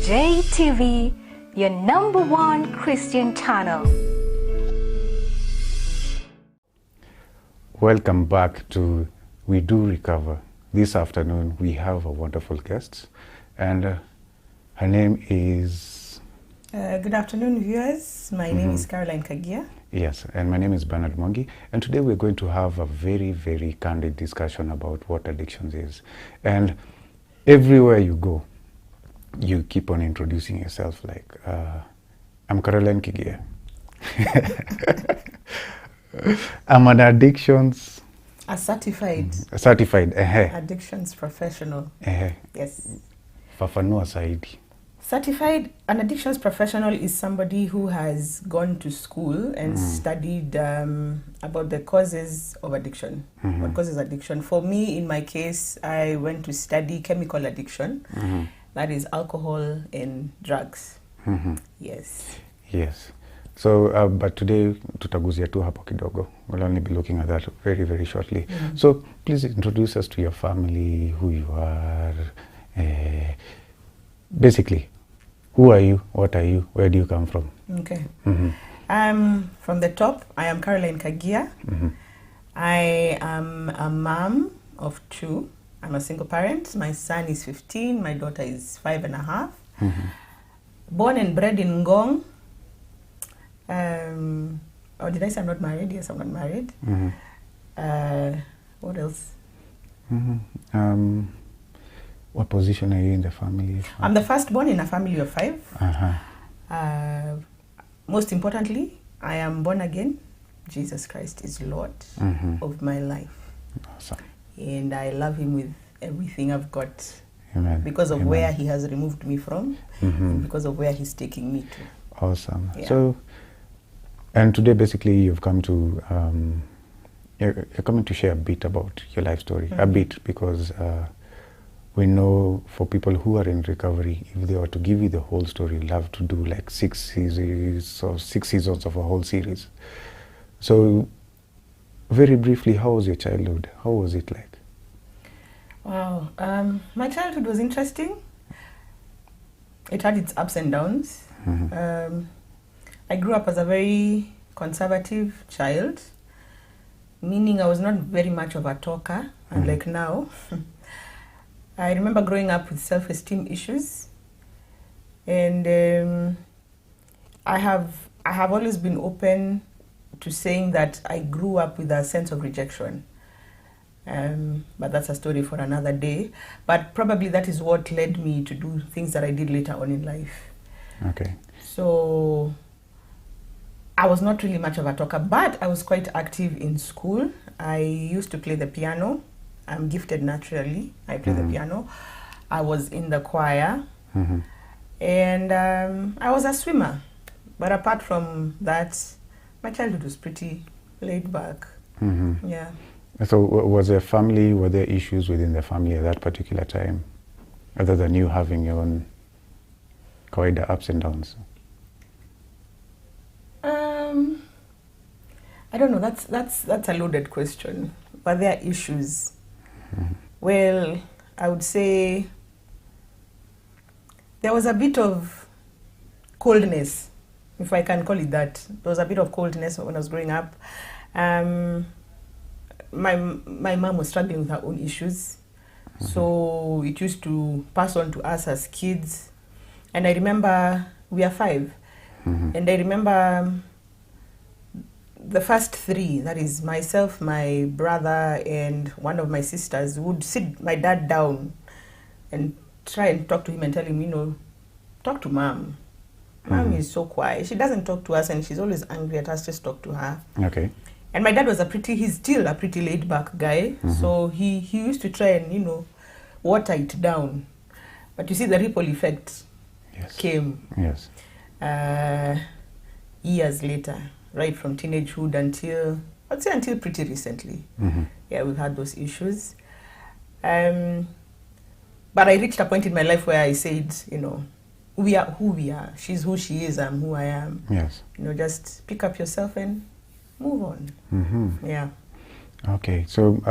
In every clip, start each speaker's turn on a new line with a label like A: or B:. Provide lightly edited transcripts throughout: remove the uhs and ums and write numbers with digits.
A: Jtv, your #1 Christian channel.
B: Welcome back to We Do Recover. This afternoon we have a wonderful guest, and her name is...
C: Good afternoon, viewers. My name is Caroline Kagia.
B: Yes, and my name is Bernard Mongi, and today we're going to have a very, very candid discussion about what addictions is. And everywhere you go, you keep on introducing yourself like, I'm Caroline Kagia. I'm an addictions...
C: A certified addictions professional. Yes.
B: Fafanua Saidi.
C: Certified an addictions professional is somebody who has gone to school and studied about the causes of addiction. What causes addiction? For me, in my case, I went to study chemical addiction. That is alcohol and drugs. Yes.
B: Yes. So, but today, tutaguzia tu hapo kidogo. We'll only be looking at that very, very shortly. So, please introduce us to your family, who you are. Basically, who are you? What are you? Where do you come from?
C: Okay. From the top, I am Caroline Kagia. I am a mom of 2. I'm a single parent. My son is 15. My daughter is 5.5. Born and bred in Ngong. Or did I say I'm not married? Yes, I'm not married. What else?
B: What position are you in the family?
C: I'm the firstborn in a family of 5. Most importantly, I am born again. Jesus Christ is Lord of my life.
B: Awesome.
C: And I love him with everything I've got.
B: Amen.
C: Because of where he has removed me from, and because of where he's taking me to.
B: Awesome.
C: Yeah.
B: So, and today basically you've come to, you're coming to share a bit about your life story. A bit, because we know for people who are in recovery, if they were to give you the whole story, you'll have to do like 6 seasons or 6 seasons of a whole series. So, very briefly, how was your childhood? How was it like?
C: Wow. My childhood was interesting. It had its ups and downs. I grew up as a very conservative child, meaning I was not very much of a talker, unlike now. I remember growing up with self-esteem issues, and I have always been open to saying that I grew up with a sense of rejection. But that's a story for another day. But probably that is what led me to do things that I did later on in life.
B: Okay.
C: So I was not really much of a talker, but I was quite active in school. I used to play the piano. I'm gifted naturally. I play the piano. I was in the choir. And I was a swimmer. But apart from that, my childhood was pretty laid back. Yeah.
B: So was there family, were there issues within the family at that particular time, other than you having your own kawaida ups and downs?
C: I don't know. That's a loaded question. But there are issues. Well, I would say there was a bit of coldness, if I can call it that. There was a bit of coldness when I was growing up. My mom was struggling with her own issues, so it used to pass on to us as kids. And I remember we are 5, and I remember the first 3, that is myself, my brother, and one of my sisters, would sit my dad down and try and talk to him and tell him, talk to mom. Mom is so quiet. She doesn't talk to us, and she's always angry at us. Just talk to her.
B: Okay.
C: And my dad was he's still a pretty laid back guy. So he used to try and, water it down. But you see the ripple effect came.
B: Yes.
C: Years later, right from teenagehood until pretty recently. Yeah, we've had those issues. But I reached a point in my life where I said, we are who we are. She's who she is, I'm who I am.
B: Yes.
C: Just pick up yourself and move on. Yeah.
B: Okay, so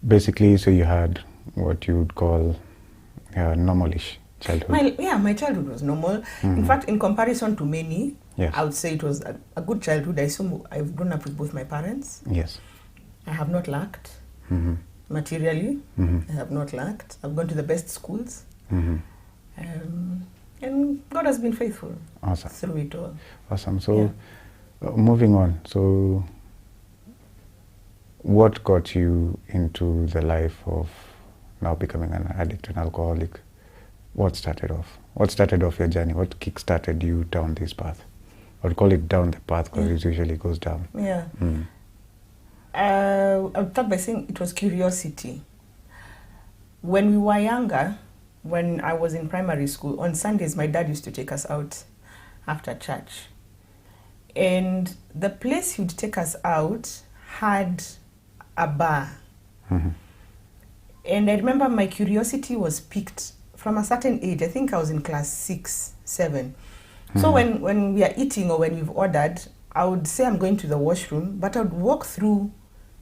B: basically, so you had what you would call normalish childhood?
C: My childhood was normal. In fact, in comparison to many,
B: Yes.
C: I would say it was a good childhood. I've grown up with both my parents.
B: Yes.
C: I have not lacked
B: Mm-hmm.
C: materially.
B: Mm-hmm.
C: I have not lacked. I've gone to the best schools.
B: Mm-hmm.
C: And God has been faithful
B: Awesome.
C: through it all.
B: Awesome. So, moving on. So, what got you into the life of now becoming an addict, an alcoholic? What started off? What started off your journey? What kick-started you down this path? Or call it down the path, because it usually goes down.
C: Yeah.
B: Mm.
C: I'll start by saying it was curiosity. When we were younger, when I was in primary school, on Sundays my dad used to take us out after church. And the place he would take us out had a bar.
B: Mm-hmm.
C: And I remember my curiosity was piqued from a certain age. I think I was in class 6, 7. So when we are eating or when we've ordered, I would say I'm going to the washroom, but I would walk through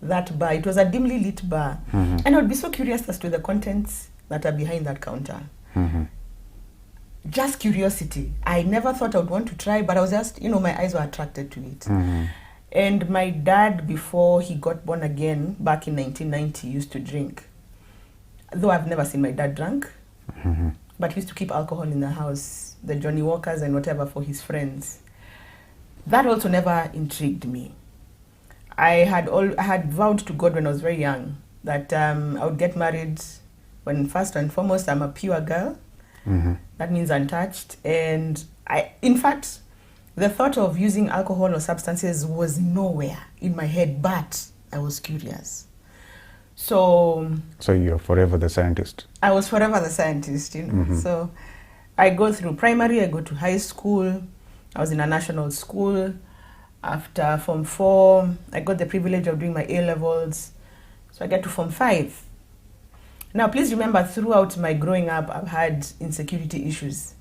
C: that bar. It was a dimly lit bar.
B: Mm-hmm.
C: And I would be so curious as to the contents that are behind that counter.
B: Mm-hmm.
C: Just curiosity. I never thought I would want to try, but I was just, my eyes were attracted to it.
B: Mm-hmm.
C: And my dad, before he got born again, back in 1990, used to drink. Though I've never seen my dad drunk,
B: Mm-hmm.
C: but he used to keep alcohol in the house, the Johnny Walkers and whatever for his friends. That also never intrigued me. I had vowed to God when I was very young that I would get married when first and foremost I'm a pure girl.
B: Mm-hmm.
C: That means untouched. And in fact, the thought of using alcohol or substances was nowhere in my head, but I was curious. So
B: you're forever the scientist.
C: I was forever the scientist,
B: Mm-hmm.
C: So I go through primary, I go to high school. I was in a national school. After Form 4, I got the privilege of doing my A-levels. So I get to Form 5. Now, please remember, throughout my growing up, I've had insecurity issues.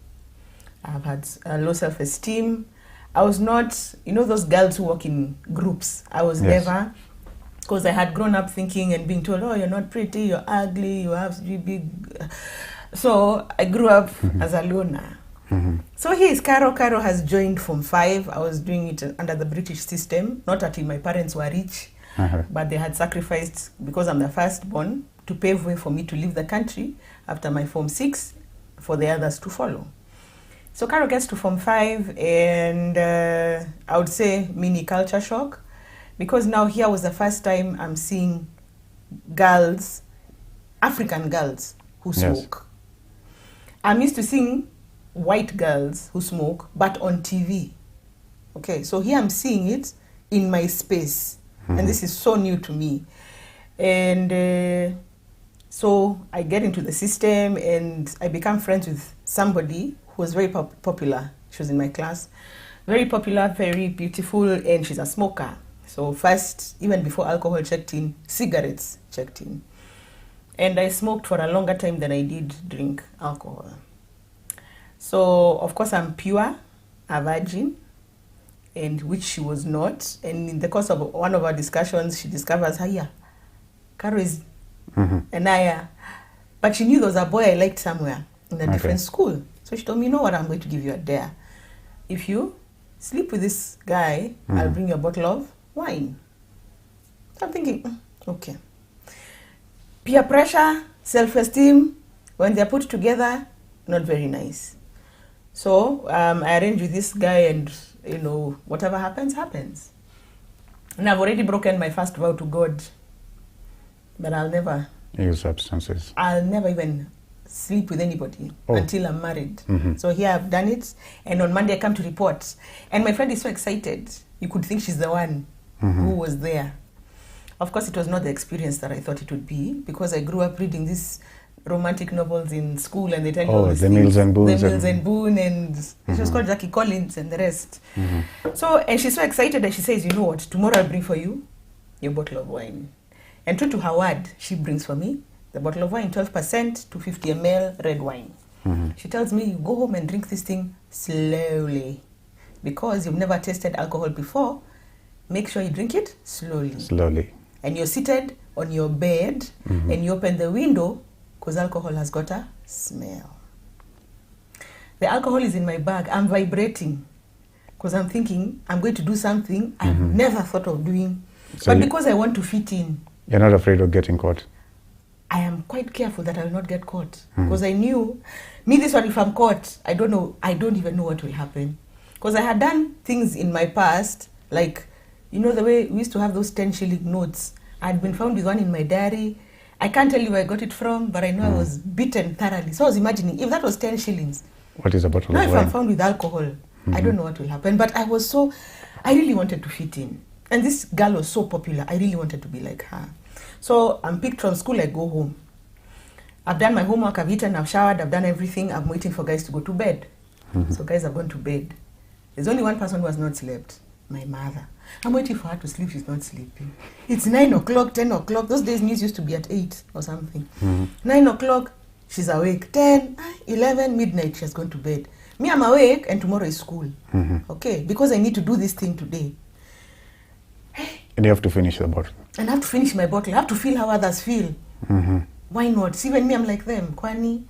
C: I've had low self-esteem. I was not, those girls who walk in groups. I was never, because I had grown up thinking and being told, oh, you're not pretty, you're ugly, you have to be big. So I grew up as a loner.
B: Mm-hmm.
C: So here is Caro. Caro has joined Form 5. I was doing it under the British system, not until my parents were rich, but they had sacrificed, because I'm the firstborn, to pave way for me to leave the country after my Form 6 for the others to follow. So Caro gets to Form 5 and I would say mini culture shock, because now here was the first time I'm seeing girls, African girls who smoke. I'm used to seeing white girls who smoke, but on TV. Okay, so here I'm seeing it in my space, and this is so new to me. And so I get into the system and I become friends with somebody who was very popular. She was in my class, very popular, very beautiful, and she's a smoker. So first, even before alcohol checked in, cigarettes checked in. And I smoked for a longer time than I did drink alcohol. So, of course, I'm pure, a virgin, and which she was not. And in the course of one of our discussions, she discovers, hiya, Caro is Anaya. But she knew there was a boy I liked somewhere in a different school. So she told me, you know what, I'm going to give you a dare. If you sleep with this guy, I'll bring you a bottle of wine. So I'm thinking, okay. Peer pressure, self-esteem, when they're put together, not very nice. So I arranged with this guy and, whatever happens, happens. And I've already broken my first vow to God. But I'll never
B: use substances.
C: I'll never even sleep with anybody until I'm married. So here I've done it. And on Monday I come to report. And my friend is so excited. You could think she's the one who was there. Of course, it was not the experience that I thought it would be, because I grew up reading these romantic novels in school, and they tell you all these
B: the
C: things.
B: Mills and Boon.
C: The Mills and Boon, and it was called Jackie Collins and the rest. So, and she's so excited that she says, you know what, tomorrow I'll bring for you your bottle of wine. And true to her word, she brings for me the bottle of wine, 12% to 50 ml red wine. She tells me, you go home and drink this thing slowly, because you've never tasted alcohol before. Make sure you drink it slowly.
B: Slowly.
C: And you're seated on your bed and you open the window, because alcohol has got a smell. The alcohol is in my bag. I'm vibrating because I'm thinking I'm going to do something I've never thought of doing.
B: So
C: but because I want to fit in,
B: you're not afraid of getting caught?
C: I am quite careful that I will not get caught. Because I knew, this one, if I'm caught, I don't even know what will happen. Because I had done things in my past, like, the way we used to have those 10 shilling notes. I had been found with one in my diary. I can't tell you where I got it from, but I know I was beaten thoroughly. So I was imagining, if that was 10 shillings,
B: what is a bottle
C: now
B: of
C: if
B: wine?
C: I'm found with alcohol, I don't know what will happen. But I really wanted to fit in. And this girl was so popular, I really wanted to be like her. So I'm picked from school, I go home. I've done my homework, I've eaten, I've showered, I've done everything. I'm waiting for guys to go to bed. So guys have gone to bed. There's only one person who has not slept, my mother. I'm waiting for her to sleep, she's not sleeping. It's 9 o'clock, 10 o'clock. Those days news used to be at 8 or something. 9 o'clock, she's awake. 10, 11, midnight, she has gone to bed. Me, I'm awake and tomorrow is school. Okay, because I need to do this thing today.
B: And you have to finish the bottle.
C: And I have to finish my bottle. I have to feel how others feel. Why not? See, even me, I'm like them. Kwani.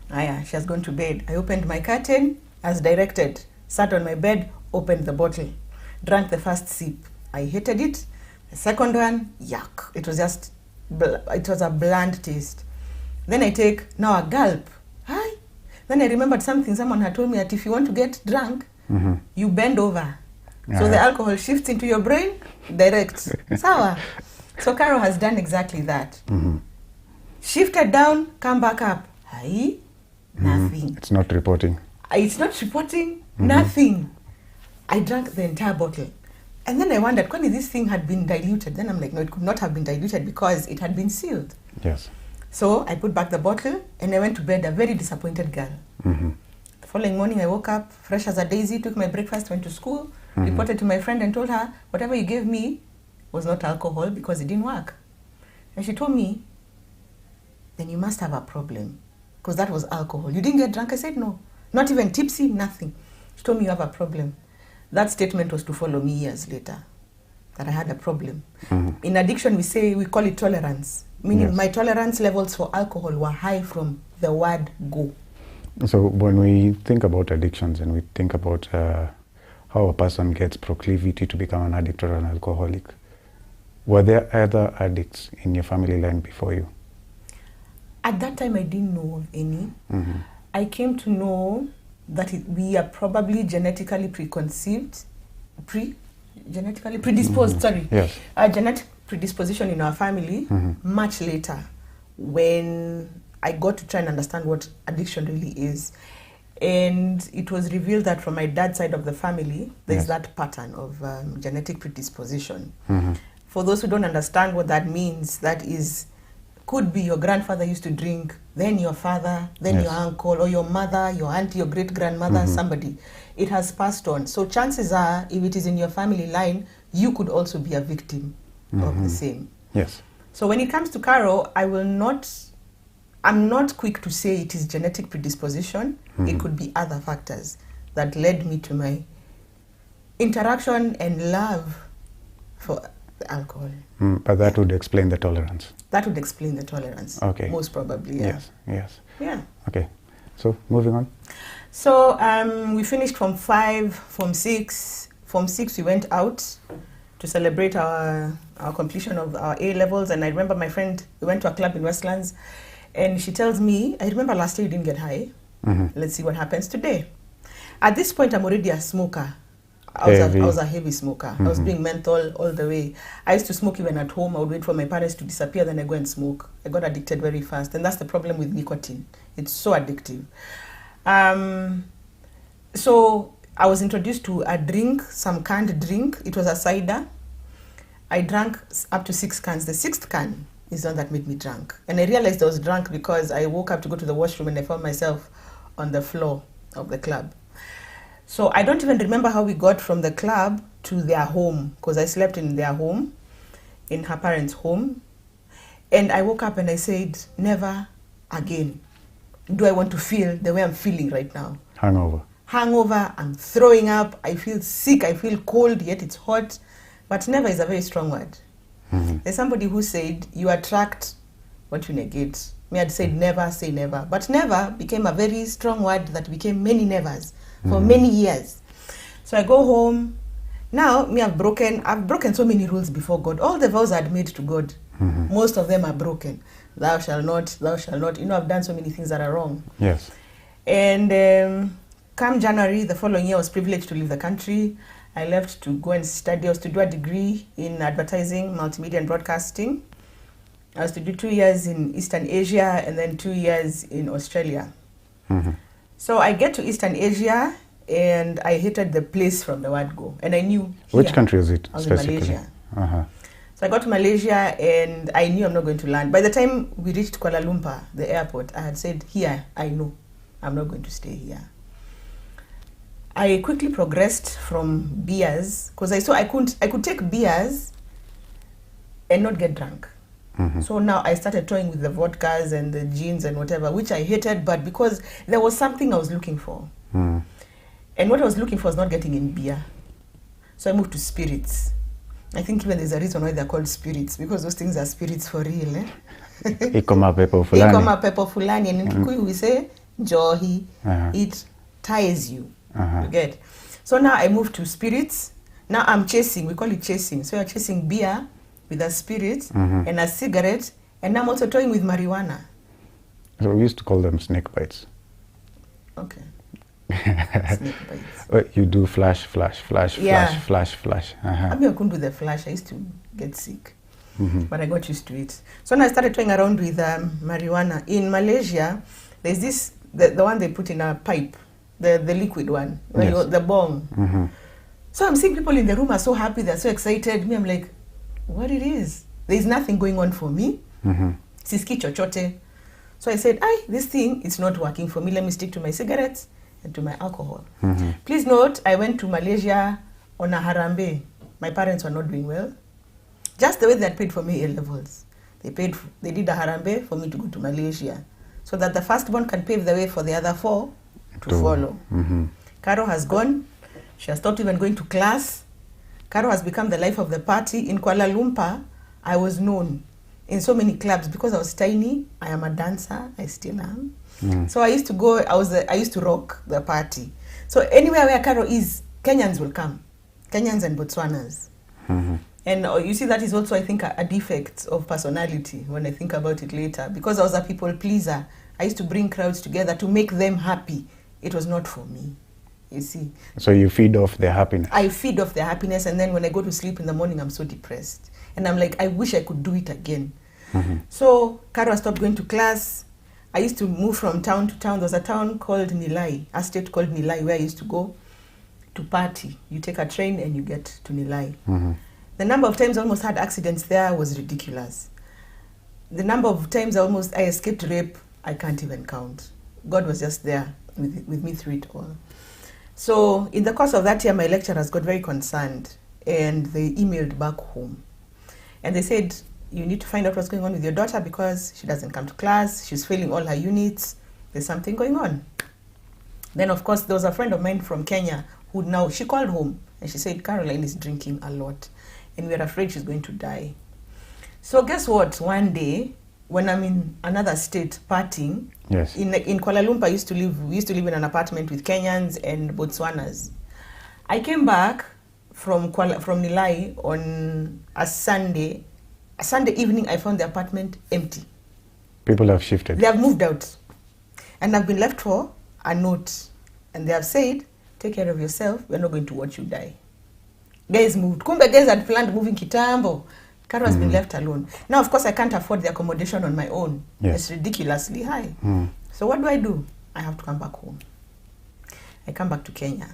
C: She has gone to bed. I opened my curtain as directed. Sat on my bed, opened the bottle. Drank the first sip. I hated it. The second one, yuck. It was a bland taste. Then I take, now a gulp. Hi. Then I remembered something someone had told me that if you want to get drunk, you bend over. So the alcohol shifts into your brain, direct. Sawa. So Caro has done exactly that. Shifted down, come back up. Hi, nothing.
B: It's not reporting.
C: It's not reporting, nothing. I drank the entire bottle. And then I wondered, when this thing had been diluted? Then I'm like, no, it could not have been diluted because it had been sealed.
B: Yes.
C: So I put back the bottle and I went to bed, a very disappointed girl. The following morning I woke up, fresh as a daisy, took my breakfast, went to school, reported to my friend and told her, whatever you gave me was not alcohol because it didn't work. And she told me, then you must have a problem because that was alcohol. You didn't get drunk? I said, no. Not even tipsy, nothing. She told me you have a problem. That statement was to follow me years later, that I had a problem. In addiction, we call it tolerance, meaning my tolerance levels for alcohol were high from the word go.
B: So when we think about addictions and we think about how a person gets proclivity to become an addict or an alcoholic, were there other addicts in your family line before you?
C: At that time, I didn't know of any. I came to know that we are probably genetically predisposed, sorry.
B: Yes.
C: A genetic predisposition in our family much later when I got to try and understand what addiction really is. And it was revealed that from my dad's side of the family, there's that pattern of genetic predisposition. For those who don't understand what that means, that is, could be your grandfather used to drink, then your father, then your uncle, or your mother, your auntie, your great-grandmother, somebody. It has passed on. So chances are, if it is in your family line, you could also be a victim of the same.
B: Yes.
C: So when it comes to Caro, I'm not quick to say it is genetic predisposition. It could be other factors that led me to my interaction and love for alcohol.
B: But that would explain the tolerance.
C: That would explain the tolerance.
B: Okay.
C: Most probably, yeah.
B: Yes.
C: Yeah.
B: Okay. So moving on.
C: So we finished Form 5, Form 6. Form 6 we went out to celebrate our completion of our A levels, and I remember my friend, we went to a club in Westlands, and she tells me, I remember last year you didn't get high. Let's see what happens today. At this point, I'm already a smoker. I was a heavy smoker. I was doing menthol all the way. I used to smoke even at home. I would wait for my parents to disappear, then I go and smoke. I got addicted very fast, and that's the problem with nicotine. It's so addictive. So I was introduced to a drink, some canned drink. It was a cider. I drank up to 6 cans. The 6th can is the one that made me drunk. And I realized I was drunk because I woke up to go to the washroom and I found myself on the floor of the club. So I don't even remember how we got from the club to their home, because I slept in their home, in her parents' home. And I woke up and I said, never again do I want to feel the way I'm feeling right now. Hangover, I'm throwing up, I feel sick, I feel cold, yet it's hot. But never is a very strong word. There's somebody who said, you attract what you negate. Me had said never say never. But never became a very strong word that became many nevers for many years. So I go home. Now, me, I've broken so many rules before God. All the vows I had made to God, most of them are broken. Thou shalt not, thou shalt not. You know, I've done so many things that are wrong.
B: Yes.
C: And come January, the following year, I was privileged to leave the country. I left to go and study. I was to do a degree in advertising, multimedia and broadcasting. I was to do 2 years in Eastern Asia and then 2 years in Australia. So I get to Eastern Asia and I hated the place from the word go. And I knew
B: Which country is it
C: I was in
B: specifically?
C: Malaysia. So I got to Malaysia and I knew I'm not going to land. By the time we reached Kuala Lumpur, the airport, I had said, here, I know I'm not going to stay here. I quickly progressed from beers because I saw I could take beers and not get drunk. So now I started toying with the vodkas and the gins and whatever, which I hated, but because there was something I was looking for. And what I was looking for was not getting in beer. So I moved to spirits. I think even there's a reason why they're called spirits, because those things are spirits for real.
B: Ikoma pepo fulani.
C: Ikoma pepo fulani. And in Kikuyu we say, johi. It ties you. You get? So now I moved to spirits. Now I'm chasing, we call it chasing. So you're chasing beer with a spirit and a cigarette. And now I'm also toying with marijuana.
B: So we used to call them snake bites.
C: Okay. Snake bites.
B: You do flash, flash, flash,
C: Yeah.
B: flash, flash, flash.
C: I mean, I couldn't do the flash. I used to get sick. But I got used to it. So now I started toying around with marijuana. In Malaysia, there's this, the one they put in a pipe, the liquid one,
B: Yes.
C: the bong. So I'm seeing people in the room are so happy, they're so excited. Me, I'm like, what it is? There's nothing going on for me. Siski chochote. So I said, this thing is not working for me. Let me stick to my cigarettes and to my alcohol. Please note, I went to Malaysia on a harambe. My parents were not doing well. Just the way they had paid for me A-levels. They did a harambe for me to go to Malaysia, so that the firstborn can pave the way for the other four to follow. Caro has gone. She has stopped even going to class. Caro has become the life of the party. In Kuala Lumpur, I was known in so many clubs because I was tiny. I am a dancer. I still am. So I used to go. I used to rock the party. So anywhere where Caro is, Kenyans will come. Kenyans and Botswanas. And you see, that is also, I think, a defect of personality when I think about it later. Because I was a people pleaser, I used to bring crowds together to make them happy. It was not for me, you see.
B: So you feed off their happiness.
C: I feed off their happiness, and then when I go to sleep in the morning, I'm so depressed. And I'm like, I wish I could do it again. So Caro stopped going to class. I used to move from town to town. There was a town called Nilai, a state called Nilai, where I used to go to party. You take a train and you get to Nilai. The number of times I almost had accidents there was ridiculous. The number of times I escaped rape, I can't even count. God was just there with me through it all. So in the course of that year, my lecturers got very concerned, and they emailed back home. And they said, you need to find out what's going on with your daughter, because she doesn't come to class, she's failing all her units, there's something going on. Then of course there was a friend of mine from Kenya who she called home and she said, Caroline is drinking a lot and we're afraid she's going to die. So guess what? One day, when I'm in another state partying,
B: Yes.
C: in Kuala Lumpur, we used to live in an apartment with Kenyans and Botswanas. I came back from Nilai on a Sunday evening. I found the apartment empty.
B: People have shifted.
C: They have moved out. And I've been left for a note. And they have said, take care of yourself, we're not going to watch you die. Guys moved. Kumbe guys had planned moving kitambo. Caro has been left alone. Now, of course, I can't afford the accommodation on my own.
B: Yes.
C: It's ridiculously high. So what do? I have to come back home. I come back to Kenya.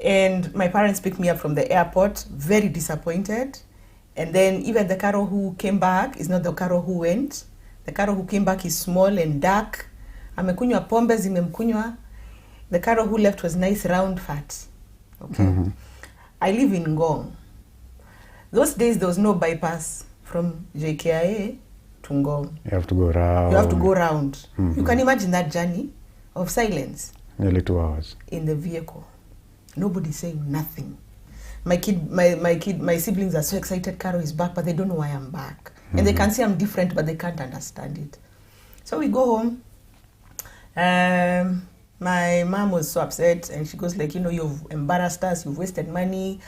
C: And my parents picked me up from the airport, very disappointed. And then even the Caro who came back is not the Caro who went. The Caro who came back is small and dark. Amekunywa pombe zimemkunywa. The Caro who left was nice, round, fat. Okay. I live in Ngong. Those days there was no bypass from JKIA to Ngong.
B: You have to go round.
C: You have to go round. You can imagine that journey of silence.
B: Nearly 2 hours.
C: In the vehicle. Nobody saying nothing. My siblings are so excited Caro is back, but they don't know why I'm back. And they can see I'm different, but they can't understand it. So we go home. My mom was so upset, and she goes like, you've embarrassed us, you've wasted money.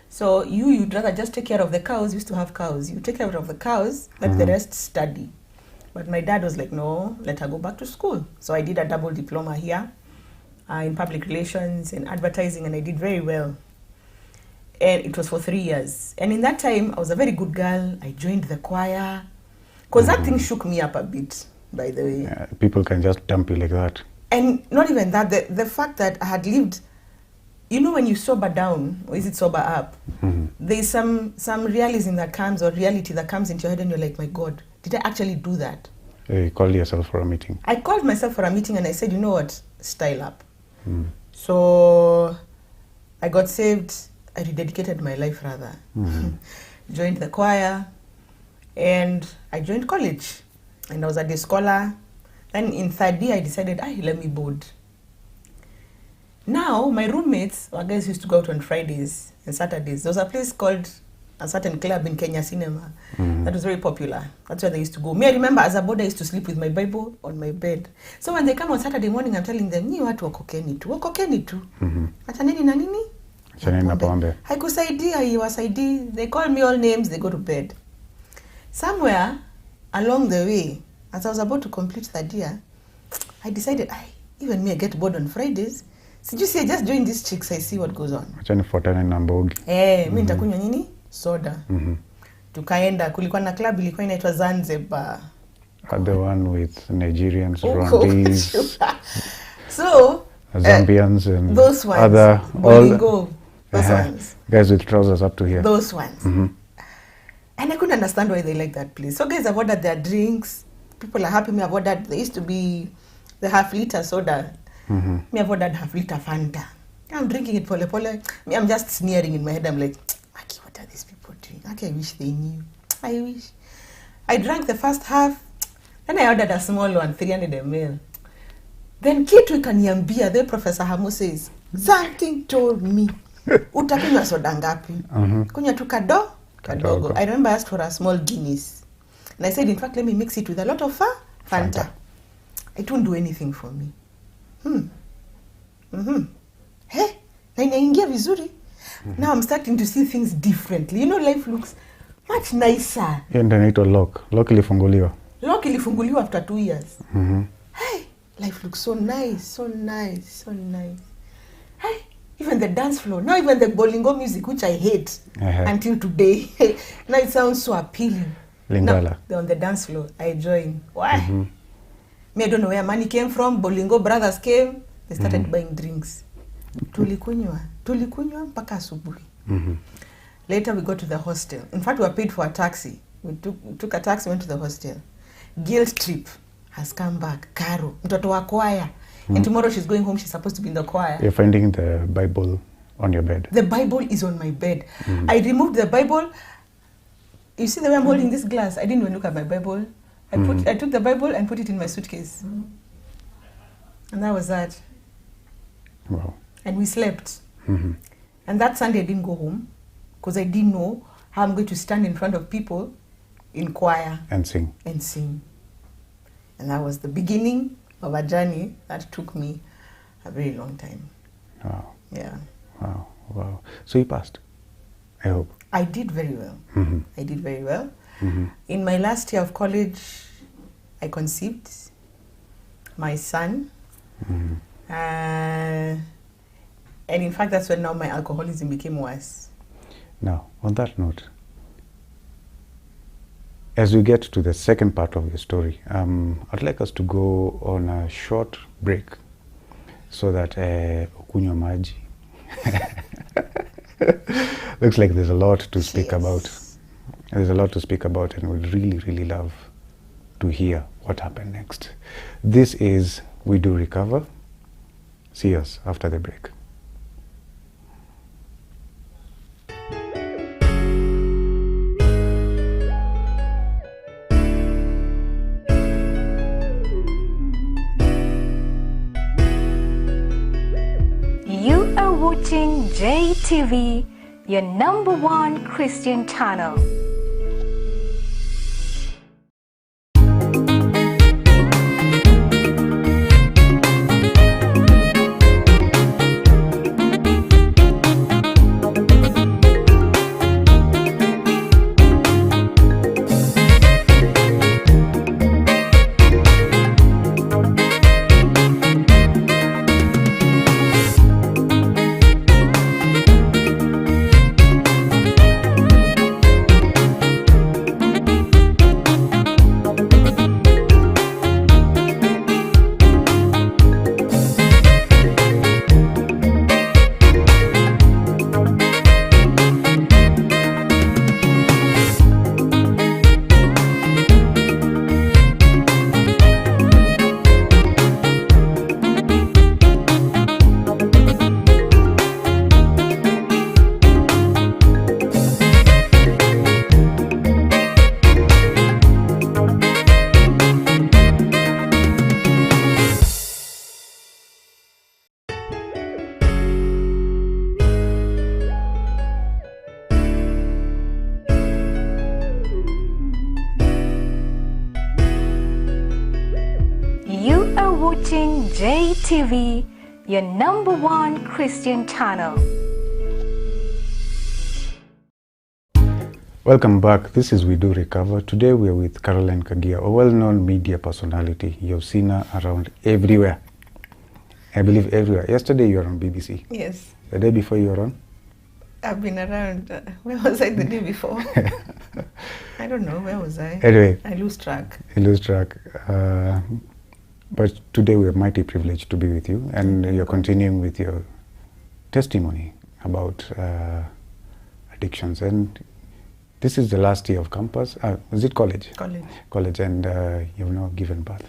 C: So you'd rather just take care of the cows. We used to have cows. You take care of the cows, let the rest study. But my dad was like, no, let her go back to school. So I did a double diploma here in public relations and advertising, and I did very well. And it was for 3 years. And in that time, I was a very good girl. I joined the choir. Because that thing shook me up a bit, by the way.
B: Yeah, people can just dump you like that.
C: And not even that, the fact that I had lived, when you sober down, or is it sober up, there's some realism that comes, or reality that comes into your head, and you're like, my God, did I actually do that?
B: You called yourself for a meeting.
C: I called myself for a meeting, and I said, you know what, style up. So I got saved. I rededicated my life, rather. Joined the choir, and I joined college. And I was a day scholar. Then in third year, I decided, let me board. Now, my roommates, our guys used to go out on Fridays and Saturdays. There was a place called a certain club in Kenya Cinema that was very popular. That's where they used to go. Me, I remember as a boarder, I used to sleep with my Bible on my bed. So when they come on Saturday morning, I'm telling them, watu wakokeni tu. Acha nini na nini? Haikusaidia, iwasaidi. They call me all names, they go to bed. Somewhere along the way, as I was about to complete third year, I decided, even me, I get bored on Fridays. So you see, I just join these chicks, I see what goes on.
B: Achani fuatane na mbogi.
C: Mi nitakunywa nini? Soda. Tukaenda, kulikuwa na club ilikuwa inaitwa Zanzibar.
B: The one with Nigerians, Rwandese,
C: so
B: Zambians, and
C: those ones,
B: other
C: those ones.
B: Guys with trousers up to here.
C: Those ones. And I couldn't understand why they like that place. So guys have ordered their drinks. People are happy. Me have ordered, there used to be the half-liter soda. Me have ordered half-liter Fanta. I'm drinking it pole. Me, I'm just sneering in my head. I'm like, Aki, what are these people doing? Aki, I wish they knew. I wish. I drank the first half. Then I ordered a small one, 300 ml. Then kitu ikaniambia, the Professor Hamu says, something told me, utakunywa soda ngapi? Kunywa tu kadogo. I remember I asked for a small Guinness. And I said, in fact, let me mix it with a lot of Fanta. It won't do anything for me. Hey, na inaingia vizuri. Now I'm starting to see things differently. Life looks much nicer.
B: Hiyo ndio inaitwa lock. Lock ilifunguliwa.
C: Lock ilifunguliwa after 2 years. Hey, life looks so nice. Hey, even the dance floor. Now even the bolingo music, which I hate until today. Now it sounds so appealing.
B: Lingala.
C: Now, on the dance floor, I join. Why? Me, I don't know where money came from. Bolingo brothers came. They started buying drinks. Tulikunywa mpaka asubuhi. Later we got to the hostel. In fact, we were paid for a taxi. We took a taxi, went to the hostel. Guilt trip has come back. Karo, mtoto wa choir. And tomorrow she's going home. She's supposed to be in the choir.
B: You're finding the Bible on your bed.
C: The Bible is on my bed. I removed the Bible. You see the way I'm holding this glass? I didn't even look at my Bible. I took the Bible and put it in my suitcase. And that was that.
B: Wow.
C: And we slept. And that Sunday I didn't go home because I didn't know how I'm going to stand in front of people in choir.
B: And sing.
C: And that was the beginning of a journey that took me a very long time.
B: Wow.
C: Yeah.
B: Wow. So you passed, I hope.
C: I did very well. I did very well. In my last year of college, I conceived my son. And in fact, that's when now my alcoholism became worse.
B: Now, on that note, as we get to the second part of the story, I'd like us to go on a short break so that ukunywa maji. Looks like there's a lot to speak about. There's a lot to speak about, and we'd really, really love to hear what happened next. This is We Do Recover. See us after the break.
A: You are watching Jtv, your #1 Christian channel. Jtv, your #1 Christian channel.
B: Welcome back. This is We Do Recover. Today we are with Caroline Kagia, a well-known media personality. You've seen her around everywhere. I believe everywhere. Yesterday you were on BBC.
C: Yes.
B: The day before you were on?
C: I've been around. Where was I the day before? I don't know. Where was I?
B: Anyway.
C: I lose track.
B: You lose track. But today we are mighty privileged to be with you, and you're continuing with your testimony about addictions. And this is the last year of campus. Is it college?
C: College.
B: College, and you've now given birth.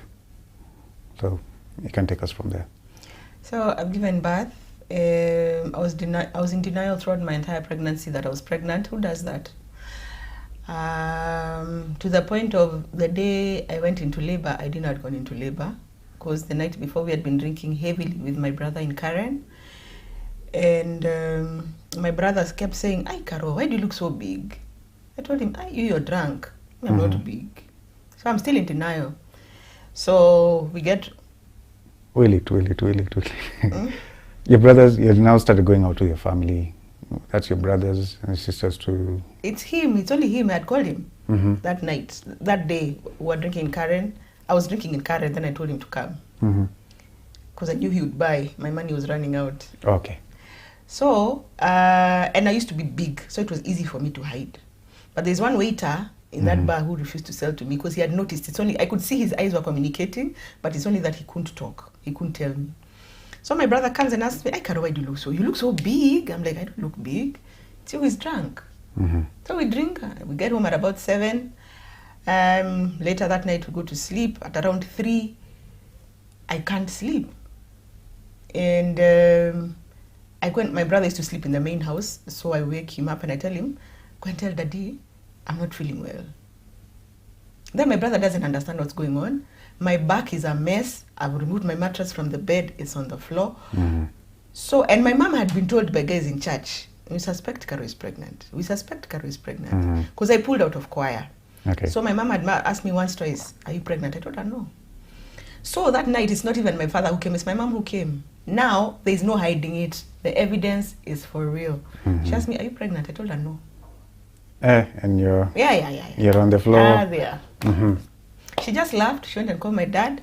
B: So you can take us from there.
C: So I've given birth. I was in denial throughout my entire pregnancy that I was pregnant. Who does that? To the point of the day I went into labor, I did not go into labor because the night before we had been drinking heavily with my brother in Karen. And my brothers kept saying, "Ay, Caro, why do you look so big?" I told him, you're drunk. I'm not big. So I'm still in denial. So we get...
B: Wait. Your brothers, you've now started going out to your family. That's your brothers and sisters too.
C: It's him. It's only him. I had called him that night. That day, we were drinking in Karen. I was drinking in Karen, then I told him to come. Because I knew he would buy. My money was running out.
B: Okay.
C: So, and I used to be big, so it was easy for me to hide. But there's one waiter in that bar who refused to sell to me because he had noticed. It's only I could see his eyes were communicating, but it's only that he couldn't talk. He couldn't tell me. So my brother comes and asks me, "Ay, Caro, why do you look so? You look so big." I'm like, "I don't look big. See, he's drunk." So we drink. We get home at about 7. Later that night, we go to sleep. At around 3, I can't sleep. And my brother used to sleep in the main house, so I wake him up and I tell him, "Go and tell Daddy, I'm not feeling well." Then my brother doesn't understand what's going on. My back is a mess. I've removed my mattress from the bed. It's on the floor. So, and my mom had been told by guys in church, "We suspect Caro is pregnant. We suspect Caro is pregnant." Because I pulled out of choir.
B: Okay.
C: So my mom had asked me once, twice, "Are you pregnant?" I told her no. So that night, it's not even my father who came, it's my mom who came. Now, there's no hiding it. The evidence is for real. She asked me, "Are you pregnant?" I told her no.
B: And you're...
C: Yeah.
B: You're on the floor.
C: There. She just laughed. She went and called my dad.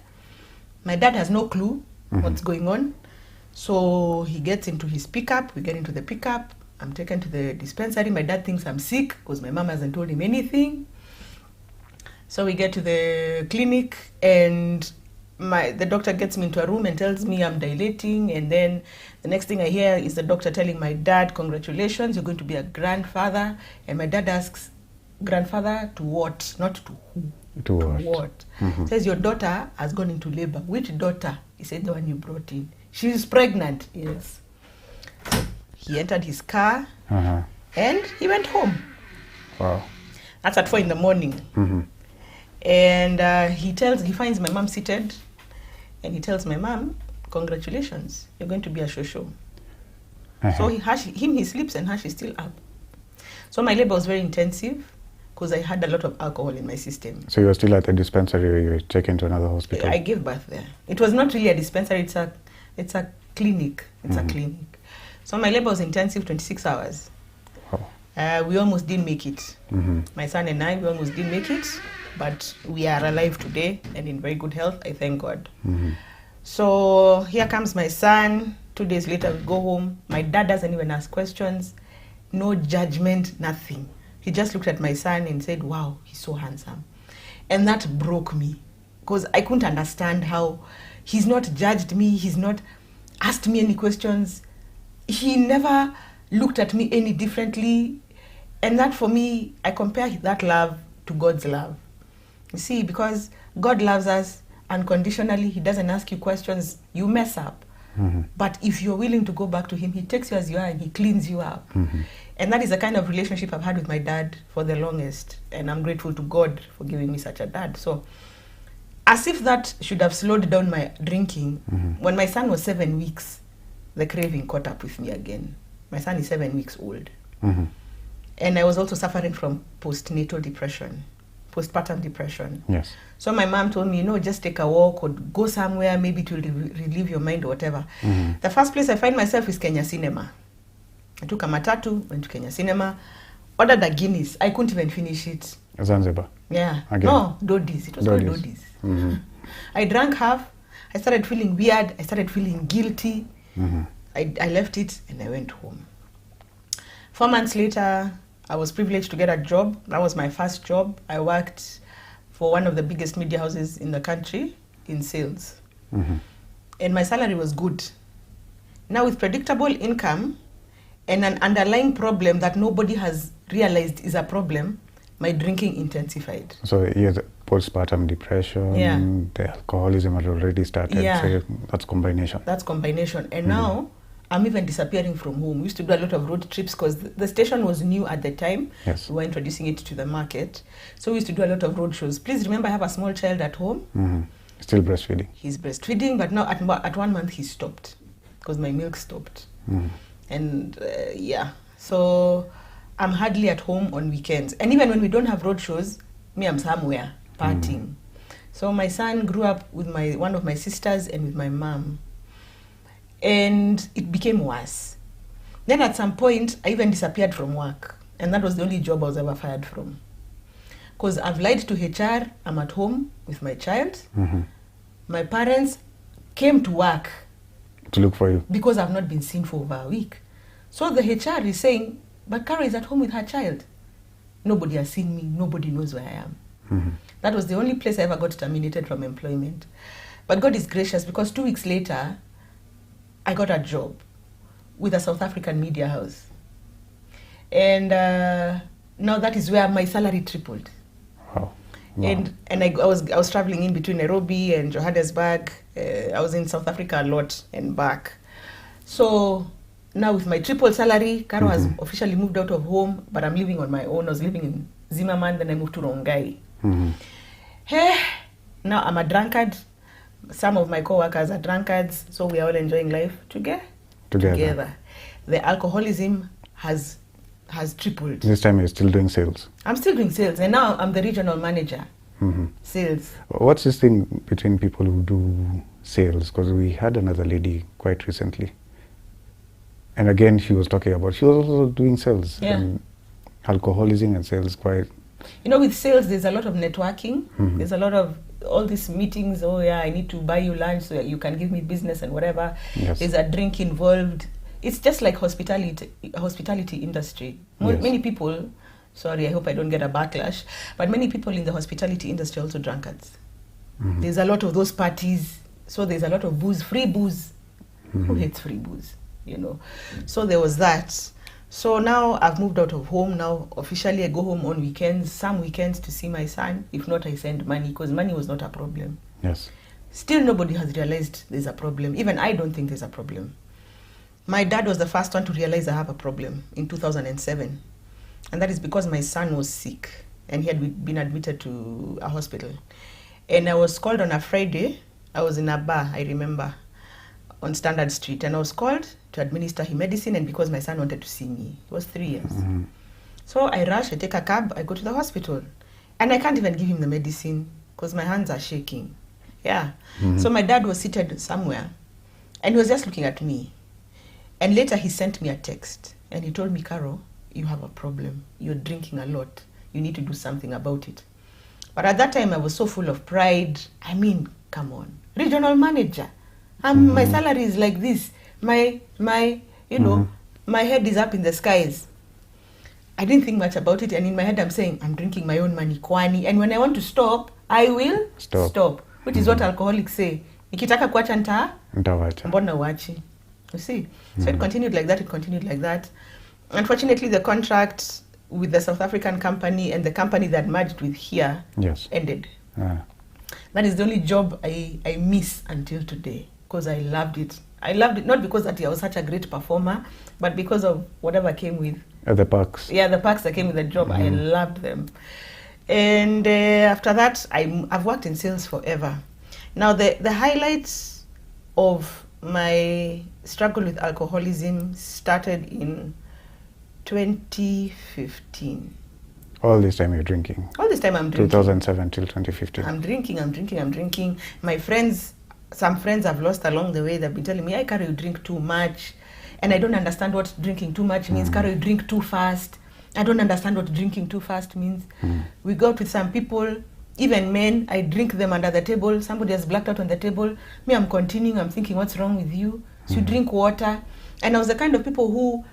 C: My dad has no clue what's going on. So he gets into his pickup. We get into the pickup. I'm taken to the dispensary. My dad thinks I'm sick because my mom hasn't told him anything. So we get to the clinic and the doctor gets me into a room and tells me I'm dilating. And then the next thing I hear is the doctor telling my dad, "Congratulations, you're going to be a grandfather." And my dad asks, "Grandfather to what?" Not to who.
B: To what?
C: Says, "Your daughter has gone into labor." "Which daughter?" He said, "The one you brought in." "She's pregnant." "Yes." So he entered his car and he went home.
B: Wow.
C: That's at 4 in the morning. And he finds my mom seated and he tells my mom, "Congratulations, you're going to be a shosho." So he sleeps and Hash is still up. So my labor was very intensive because I had a lot of alcohol in my system.
B: So you were still at the dispensary or you were taken to another hospital?
C: I gave birth there. It was not really a dispensary, it's a clinic. It's a clinic. So my labor was intensive, 26 hours. Wow. We almost didn't make it. My son and I, we almost didn't make it, but we are alive today and in very good health, I thank God. So here comes my son. 2 days later, we go home. My dad doesn't even ask questions. No judgment, nothing. He just looked at my son and said, "Wow, he's so handsome." And that broke me because I couldn't understand how he's not judged me. He's not asked me any questions. He never looked at me any differently. And that for me, I compare that love to God's love. You see, because God loves us unconditionally. He doesn't ask you questions. You mess up. But if you're willing to go back to him, he takes you as you are and he cleans you up. And that is the kind of relationship I've had with my dad for the longest. And I'm grateful to God for giving me such a dad. So as if that should have slowed down my drinking, when my son was 7 weeks, the craving caught up with me again. My son is 7 weeks old. And I was also suffering from postnatal depression postpartum depression.
B: Yes.
C: So my mom told me, just take a walk or go somewhere, maybe to relieve your mind or whatever. The first place I find myself is Kenya Cinema. I took a matatu, went to Kenya Cinema, ordered a Guinness. I couldn't even finish it.
B: Zanzibar.
C: Yeah.
B: Again.
C: No, Dodis. It was called
B: Dodis.
C: Dodis. I drank half. I started feeling weird. I started feeling guilty. I left it and I went home. 4 months later, I was privileged to get a job. That was my first job. I worked for one of the biggest media houses in the country in sales. And my salary was good. Now with predictable income and an underlying problem that nobody has realized is a problem, my drinking intensified.
B: So the postpartum depression, the alcoholism had already started.
C: Yeah.
B: So that's combination.
C: That's combination. And now I'm even disappearing from home. We used to do a lot of road trips because the station was new at the time.
B: Yes.
C: We were introducing it to the market. So we used to do a lot of road shows. Please remember, I have a small child at home.
B: Still breastfeeding.
C: He's breastfeeding, but now at 1 month he stopped because my milk stopped. And so I'm hardly at home on weekends. And even when we don't have road shows, I'm somewhere partying. So my son grew up with one of my sisters and with my mom. And it became worse. Then at some point, I even disappeared from work. And that was the only job I was ever fired from. Because I've lied to HR, I'm at home with my child. My parents came to work
B: to look for you
C: because I've not been seen for over a week. So the HR is saying, but Carol is at home with her child. Nobody has seen me, nobody knows where I am. That was the only place I ever got terminated from employment. But God is gracious because 2 weeks later, I got a job with a South African media house. And now that is where my salary tripled.
B: Wow.
C: And I was traveling in between Nairobi and Johannesburg. I was in South Africa a lot and back. So now with my triple salary, Caro has officially moved out of home, but I'm living on my own. I was living in Zimmerman, then I moved to Rongai. Now I'm a drunkard. Some of my co-workers are drunkards, so we are all enjoying life together. The alcoholism has tripled.
B: This time you're still doing sales.
C: I'm still doing sales, and now I'm the regional manager. Sales.
B: What's this thing between people who do sales? Because we had another lady quite recently. And again, she was talking about, she was also doing sales.
C: Yeah.
B: And alcoholism and sales quite...
C: With sales, there's a lot of networking. There's a lot of all these meetings. Oh yeah, I need to buy you lunch so you can give me business and whatever.
B: Yes.
C: There's a drink involved. It's just like hospitality industry.
B: Yes.
C: Many people, sorry, I hope I don't get a backlash, but many people in the hospitality industry are also drunkards. There's a lot of those parties, so there's a lot of booze, free booze. Who hates free booze? So there was that. So now I've moved out of home. Now officially I go home on weekends, some weekends to see my son. If not, I send money because money was not a problem.
B: Yes.
C: Still nobody has realized there's a problem. Even I don't think there's a problem. My dad was the first one to realize I have a problem in 2007. And that is because my son was sick and he had been admitted to a hospital. And I was called on a Friday. I was in a bar, I remember, on Standard Street. And I was called to administer him medicine, and because my son wanted to see me. He was 3 years. So I rush, I take a cab, I go to the hospital. And I can't even give him the medicine because my hands are shaking. Yeah. So my dad was seated somewhere and he was just looking at me. And later he sent me a text and he told me, Carol, you have a problem. You're drinking a lot. You need to do something about it. But at that time I was so full of pride. I mean, come on. Regional manager. My salary is like this. My head is up in the skies. I didn't think much about it, and in my head I'm saying, I'm drinking my own money, kwani, and when I want to stop, I will stop. Which is what alcoholics say. Nikitaka kuacha ntawacha. Mbona uachi? You see? So it continued like that. Unfortunately, the contract with the South African company and the company that merged with here ended. That is the only job I miss until today, because I loved it. I loved it not because that I was such a great performer, but because of whatever came with
B: the perks.
C: Yeah, the perks that came with the job. I loved them. And after that, I've worked in sales forever. Now, the highlights of my struggle with alcoholism started in 2015.
B: All this time you're drinking?
C: All this time I'm drinking.
B: 2007 till 2015?
C: I'm drinking. My friends, some friends I've lost along the way, they've been telling me, I Carol, you drink too much. And I don't understand what drinking too much means. Carol, you drink too fast. I don't understand what drinking too fast means. We go out with some people, even men, I drink them under the table. Somebody has blacked out on the table. Me, I'm continuing. I'm thinking, what's wrong with you? So you drink water. And I was the kind of people who,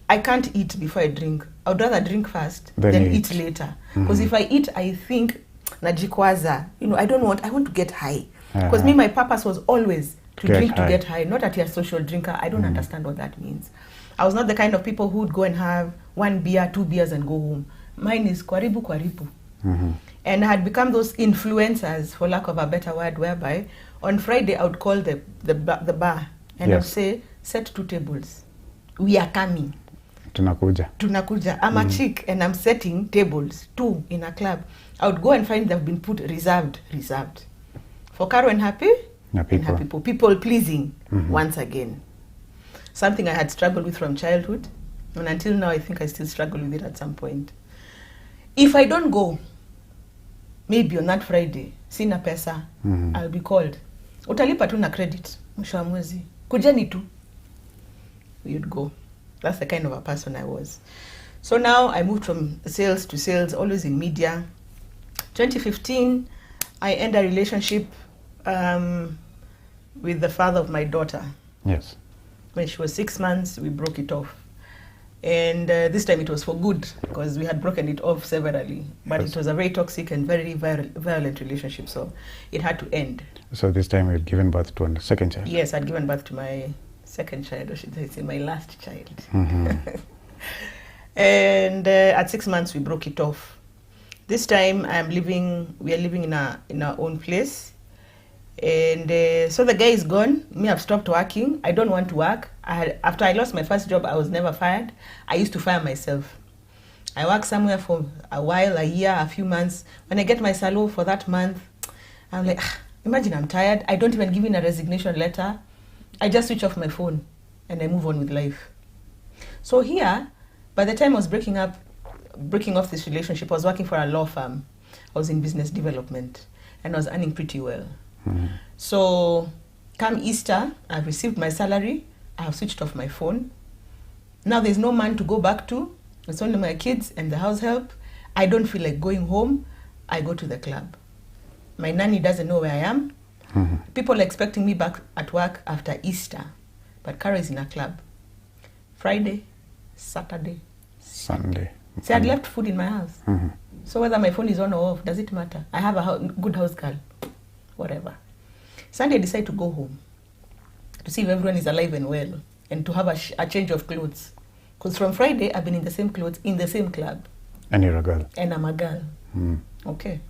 C: I can't eat before I drink. I would rather drink first than eat later. Because if I eat, I think, najikwaza. You know, I want to get high. Because me, my purpose was always to drink to get high, not that you're a social drinker. I don't understand what that means. I was not the kind of people who would go and have 1 beer, 2 beers and go home. Mine is kwaribu. And I had become those influencers, for lack of a better word, whereby on Friday I would call the bar and I would say, set 2 tables. We are coming. Tunakuja. I'm a chick and I'm setting tables, 2 in a club. I would go and find they've been put reserved. For Caro and Happy, people pleasing once again. Something I had struggled with from childhood, and until now I think I still struggle with it at some point. If I don't go, maybe on that Friday, sina pesa, I'll be called. Utalipa tu na credit, mwisho wa mwezi. Kujeni tu. We'd go. That's the kind of a person I was. So now I moved from sales to sales, always in media. 2015, I end a relationship with the father of my daughter.
B: Yes.
C: When she was 6 months, we broke it off. And this time it was for good, because we had broken it off severally. But it was a very toxic and very violent relationship, so it had to end.
B: So this time you had given birth to a second child?
C: Yes, I'd given birth to my second child, or should I say my last child. And at 6 months, we broke it off. This time we are living in our own place. And so the guy is gone. Me, I've stopped working. I don't want to work. After I lost my first job, I was never fired. I used to fire myself. I worked somewhere for a while, a year, a few months. When I get my salary for that month, I'm like, imagine I'm tired. I don't even give in a resignation letter. I just switch off my phone and I move on with life. So here, by the time I was breaking off this relationship, I was working for a law firm. I was in business development and I was earning pretty well. So come Easter, I've received my salary. I have switched off my phone. Now there's no man to go back to. It's only my kids and the house help. I don't feel like going home. I go to the club. My nanny doesn't know where I am. People are expecting me back at work after Easter. But Cara is in a club. Friday, Saturday,
B: Sunday.
C: See, I'd left food in my house. So whether my phone is on or off, does it matter? I have a good house girl. Whatever. Sunday I decide to go home to see if everyone is alive and well and to have a change of clothes. Because from Friday I've been in the same clothes in the same club.
B: And you're a girl.
C: And I'm a girl. Okay.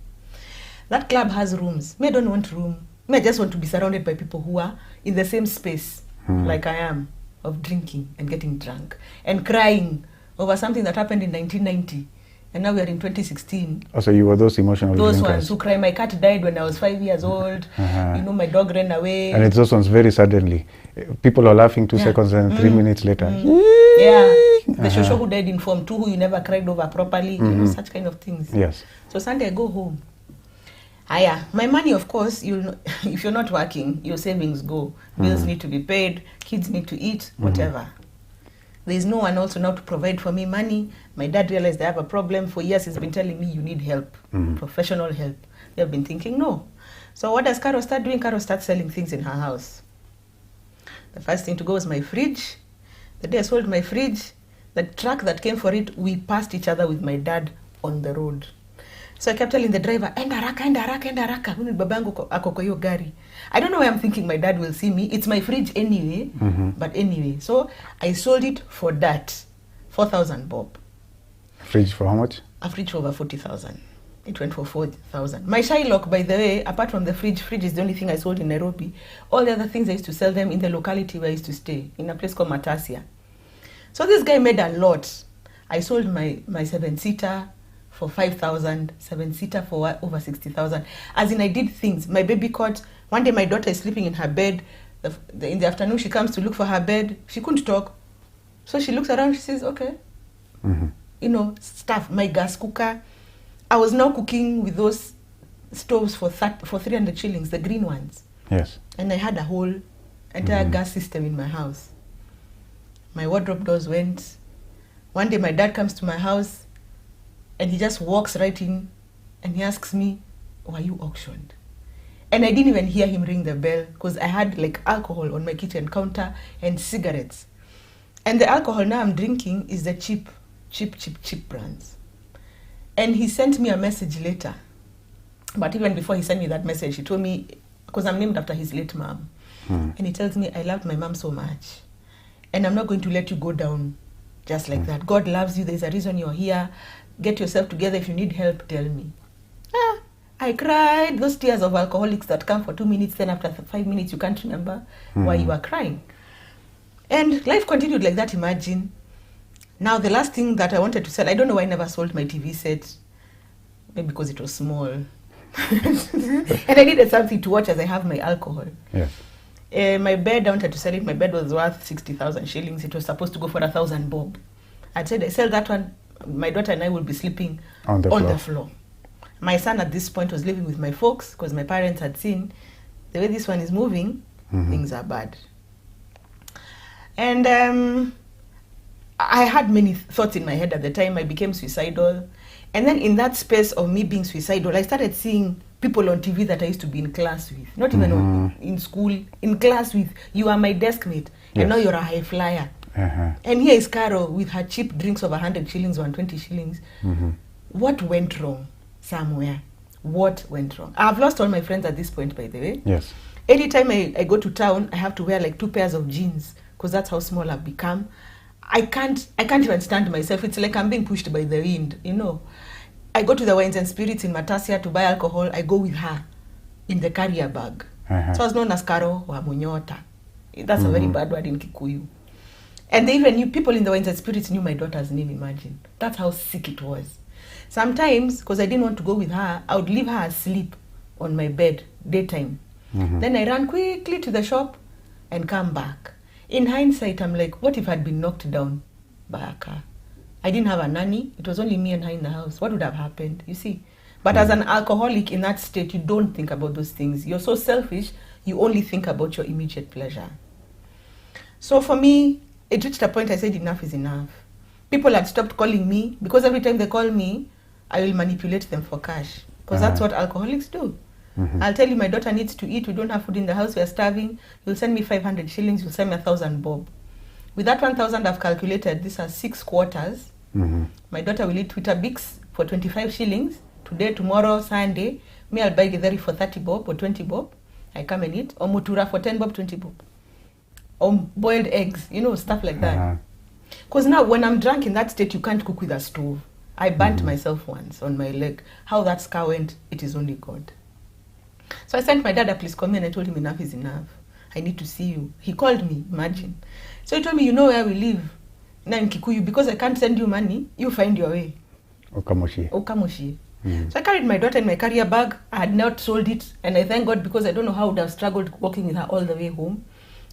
C: That club has rooms. Me, I don't want room. Me, I just want to be surrounded by people who are in the same space like I am, of drinking and getting drunk and crying over something that happened in 1990. And now we are in 2016.
B: Oh, so you were those emotional
C: Those
B: drinkers.
C: ones who cry. My cat died when I was 5 years old. You know, my dog ran away.
B: And it's those ones very suddenly. People are laughing 2 seconds and 3 minutes later.
C: Yeah. The shosho who died in Form 2 who you never cried over properly. You know, such kind of things.
B: Yes.
C: So Sunday I go home. My money, of course, if you're not working, your savings go. Bills need to be paid. Kids need to eat, whatever. There's no one also now to provide for me money. My dad realized I have a problem. For years he's been telling me you need help, professional help. They've been thinking no. So what does Caro start doing? Caro starts selling things in her house. The first thing to go was my fridge. The day I sold my fridge, the truck that came for it, we passed each other with my dad on the road. So I kept telling the driver, enda haraka. Babangu ako kwa hiyo gari. I don't know why I'm thinking my dad will see me. It's my fridge anyway. But anyway, so I sold it for that. 4,000 bob.
B: Fridge for how much?
C: A fridge for over 40,000. It went for 4,000. My Shylock, by the way, apart from the fridge is the only thing I sold in Nairobi. All the other things I used to sell them in the locality where I used to stay, in a place called Matasia. So this guy made a lot. I sold my 7-seater for 5,000, 7-seater for over 60,000. As in, I did things. My baby cot. One day my daughter is sleeping in her bed. In the afternoon she comes to look for her bed. She couldn't talk. So she looks around, she says, okay. stuff. My gas cooker. I was now cooking with those stoves for 300 shillings, the green ones.
B: Yes.
C: And I had a whole entire gas system in my house. My wardrobe doors went. One day my dad comes to my house and he just walks right in and he asks me, were you auctioned? And I didn't even hear him ring the bell because I had like alcohol on my kitchen counter and cigarettes. And the alcohol now I'm drinking is the cheap brands. And he sent me a message later. But even before he sent me that message, he told me, because I'm named after his late mom. And he tells me, I loved my mom so much. And I'm not going to let you go down just like that. God loves you. There's a reason you're here. Get yourself together. If you need help, tell me. I cried. Those tears of alcoholics that come for 2 minutes, then after 5 minutes, you can't remember why you were crying. And life continued like that, imagine. Now, the last thing that I wanted to sell, I don't know why I never sold my TV set. Maybe because it was small. And I needed something to watch as I have my alcohol.
B: Yes.
C: My bed, I wanted to sell it. My bed was worth 60,000 shillings. It was supposed to go for 1,000 bob. I said, I sell that one. My daughter and I will be sleeping on the floor. My son at this point was living with my folks because my parents had seen the way this one is moving, things are bad. And I had many thoughts in my head at the time. I became suicidal. And then in that space of me being suicidal, I started seeing people on TV that I used to be in class with. Not even in school, in class with. You are my desk mate. Yes. And now you're a high flyer. And here is Carol with her cheap drinks of 100 shillings, 120 shillings. What went wrong somewhere? What went wrong? I've lost all my friends at this point, by the way.
B: Yes.
C: Anytime I go to town, I have to wear like 2 pairs of jeans because that's how small I've become. I can't even stand myself. It's like I'm being pushed by the wind, I go to the Wines and Spirits in Matasia to buy alcohol. I go with her in the carrier bag. So I was known as Karo wa Munyota. That's a very bad word in Kikuyu. And they even knew, people in the Wines and Spirits knew my daughter's name, imagine. That's how sick it was. Sometimes, because I didn't want to go with her, I would leave her asleep on my bed, daytime. Then I ran quickly to the shop and come back. In hindsight, I'm like, what if I'd been knocked down by a car? I didn't have a nanny. It was only me and her in the house. What would have happened? You see? But as an alcoholic in that state, you don't think about those things. You're so selfish, you only think about your immediate pleasure. So for me, it reached a point I said enough is enough. People had stopped calling me because every time they call me, I will manipulate them for cash. Because that's what alcoholics do. I'll tell you, my daughter needs to eat. We don't have food in the house. We're starving. You'll send me 500 shillings. You'll send me 1,000 bob. With that 1,000 I've calculated, these are 6 quarters. My daughter will eat Weetabix for 25 shillings. Today, tomorrow, Sunday. Me, I'll buy Githeri for 30 bob or 20 bob. I come and eat. Or Mutura for 10 bob, 20 bob. Or boiled eggs, stuff like that. Because now when I'm drunk in that state, you can't cook with a stove. I burnt myself once on my leg. How that scar went, it is only God. So I sent my dad, please come in. I told him enough is enough. I need to see you. He called me, imagine. So he told me, you know where we live? Now in Kikuyu, because I can't send you money, you find your way. Okamoshi. So I carried my daughter in my carrier bag. I had not sold it. And I thank God because I don't know how I would have struggled walking with her all the way home.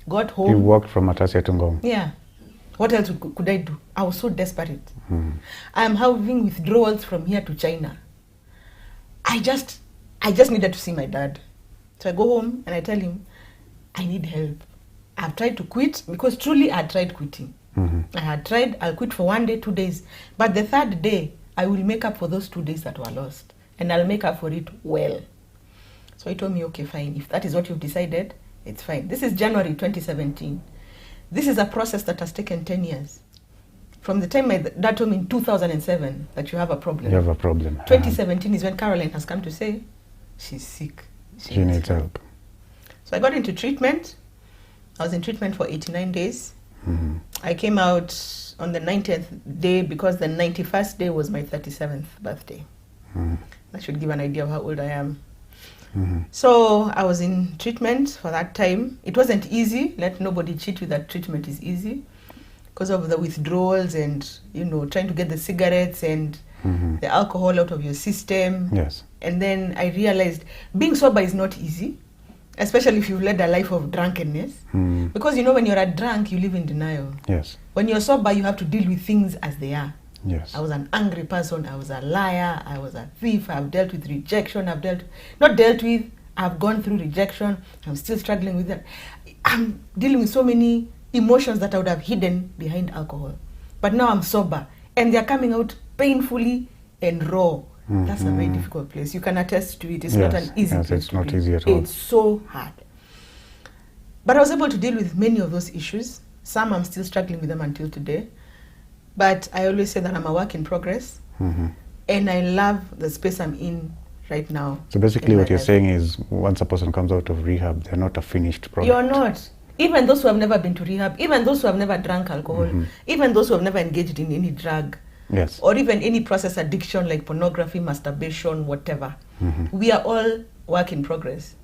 C: Got home.
B: You walked from Matasia to Ngong.
C: Yeah. What else could I do? I was so desperate. I am having withdrawals from here to China. I just needed to see my dad. So I go home and I tell him, I need help. I've tried to quit because truly I had tried quitting. I had tried, I'll quit for 1 day, 2 days. But the 3rd day, I will make up for those 2 days that were lost. And I'll make up for it well. So he told me, okay, fine. If that is what you've decided, it's fine. This is January 2017. This is a process that has taken 10 years. From the time my dad told me in 2007 that you have a problem.
B: You have a problem.
C: 2017 is when Caroline has come to say, she's sick.
B: She needs help.
C: So I got into treatment. I was in treatment for 89 days. I came out on the 90th day because the 91st day was my 37th birthday. That should give an idea of how old I am. So I was in treatment for that time. It wasn't easy. Let nobody cheat you that treatment is easy because of the withdrawals and, trying to get the cigarettes and the alcohol out of your system.
B: Yes.
C: And then I realized being sober is not easy, especially if you've led a life of drunkenness. Because when you're a drunk, you live in denial.
B: Yes.
C: When you're sober, you have to deal with things as they are.
B: Yes.
C: I was an angry person. I was a liar. I was a thief. I've dealt with rejection. I've gone through rejection. I'm still struggling with that. I'm dealing with so many emotions that I would have hidden behind alcohol. But now I'm sober, and they're coming out painfully and raw. That's a very difficult place. You can attest to it. It's not an easy place.
B: It's not easy at all.
C: It's so hard. But I was able to deal with many of those issues. Some I'm still struggling with them until today. But I always say that I'm a work in progress. And I love the space I'm in right now.
B: So basically what you're saying is once a person comes out of rehab, they're not a finished product.
C: You're not. Even those who have never been to rehab, even those who have never drank alcohol, even those who have never engaged in any drug,
B: yes,
C: or even any process addiction like pornography, masturbation, whatever, we are all work in progress.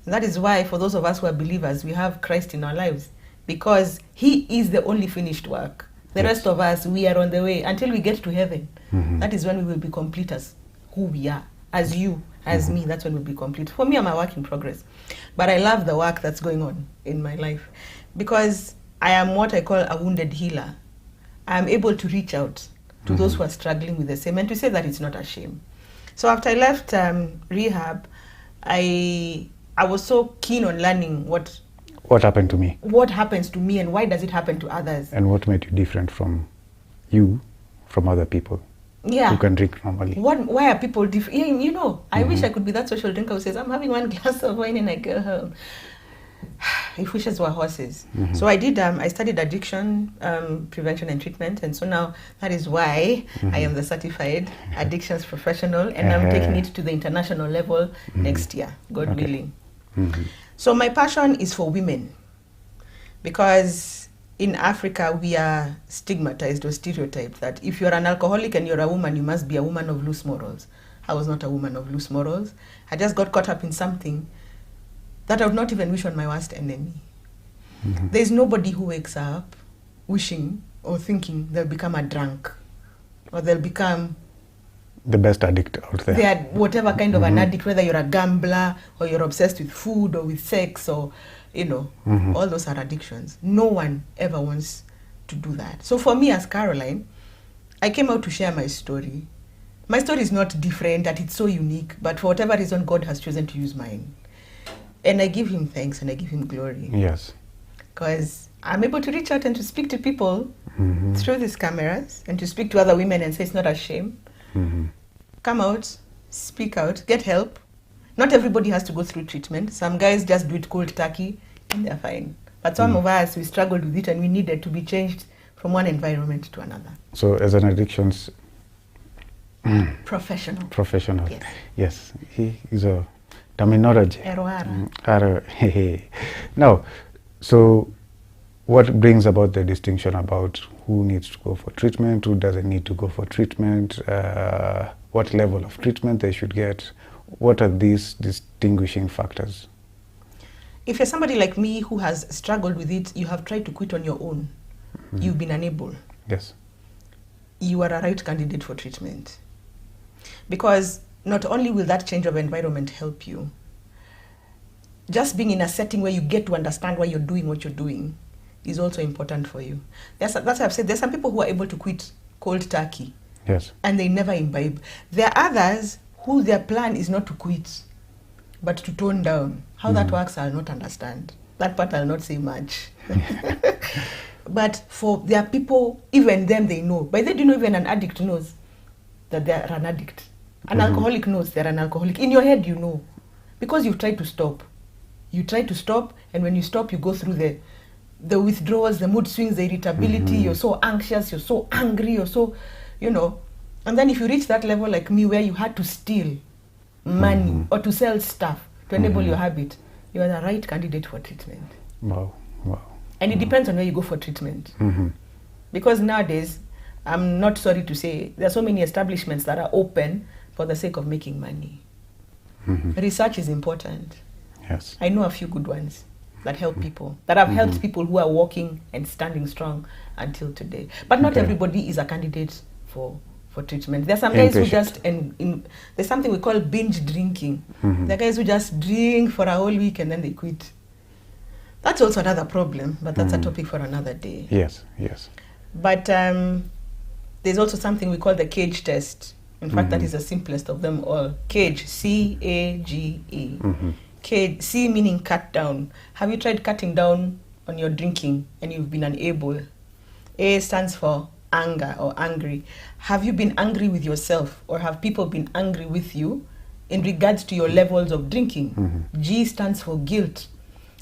C: And that is why for those of us who are believers, we have Christ in our lives, because he is the only finished work. The rest of us, we are on the way until we get to heaven. That is when we will be complete as who we are, as you, as me. That's when we'll be complete. For me, I'm a work in progress. But I love the work that's going on in my life because I am what I call a wounded healer. I'm able to reach out to those who are struggling with the same and to say that it's not a shame. So after I left rehab, I was so keen on learning what
B: happened to me.
C: What happens to me and why does it happen to others?
B: And what made you different from other people who can drink normally?
C: Why are people different? Yeah, you know, I wish I could be that social drinker who says, I'm having one glass of wine and I go home. If wishes were horses. So I did, I studied addiction prevention and treatment. And so now that is why I am the certified addictions professional and I'm taking it to the international level next year, God willing. So my passion is for women because in Africa we are stigmatized or stereotyped that if you're an alcoholic and you're a woman, you must be a woman of loose morals. I was not a woman of loose morals. I just got caught up in something that I would not even wish on my worst enemy. There's nobody who wakes up wishing or thinking they'll become a drunk or they'll become
B: the best addict out there.
C: They are whatever kind of an addict, whether you're a gambler or you're obsessed with food or with sex or, you know, all those are addictions. No one ever wants to do that. So for me as Caroline, I came out to share my story. My story is not different, that it's so unique, but for whatever reason, God has chosen to use mine. And I give him thanks and I give him glory.
B: Yes.
C: Because I'm able to reach out and to speak to people through these cameras and to speak to other women and say it's not a shame. Come out, speak out, get help. Not everybody has to go through treatment. Some guys just do it cold turkey and they're fine. But some of us, we struggled with it and we needed to be changed from one environment to another.
B: So as an addictions
C: professional.
B: Yes. He is a terminology. Now, so what brings about the distinction about who needs to go for treatment, who doesn't need to go for treatment, what level of treatment they should get? What are these distinguishing factors?
C: If you're somebody like me who has struggled with it, you have tried to quit on your own, you've been unable.
B: Yes.
C: You are a right candidate for treatment. Because not only will that change of environment help you, just being in a setting where you get to understand why you're doing what you're doing is also important for you. That's what I've said. There's some people who are able to quit cold turkey.
B: Yes.
C: And they never imbibe. There are others who their plan is not to quit, but to tone down. How that works, I'll not understand. That part I'll not say much. But there are people, even them they know. By then, do you know even an addict knows that they're an addict? An alcoholic knows they're an alcoholic. In your head, you know. Because you've tried to stop. You try to stop, and when you stop, you go through the withdrawals, the mood swings, the irritability, you're so anxious, you're so angry, you're so, you know. And then if you reach that level like me where you had to steal money or to sell stuff to enable your habit, you are the right candidate for treatment.
B: Wow.
C: And it depends on where you go for treatment. Because nowadays, I'm not sorry to say, there are so many establishments that are open for the sake of making money. Research is important.
B: Yes.
C: I know a few good ones that help people, that have helped people who are walking and standing strong until today. But not everybody is a candidate for treatment. There are some guys who just, there's something we call binge drinking. There are guys who just drink for a whole week and then they quit. That's also another problem, but that's a topic for another day.
B: Yes.
C: But there's also something we call the cage test. In fact, that is the simplest of them all. Cage, C-A-G-E. Cage, C meaning cut down. Have you tried cutting down on your drinking and you've been unable? A stands for anger or angry. Have you been angry with yourself, or have people been angry with you in regards to your levels of drinking? G stands for guilt.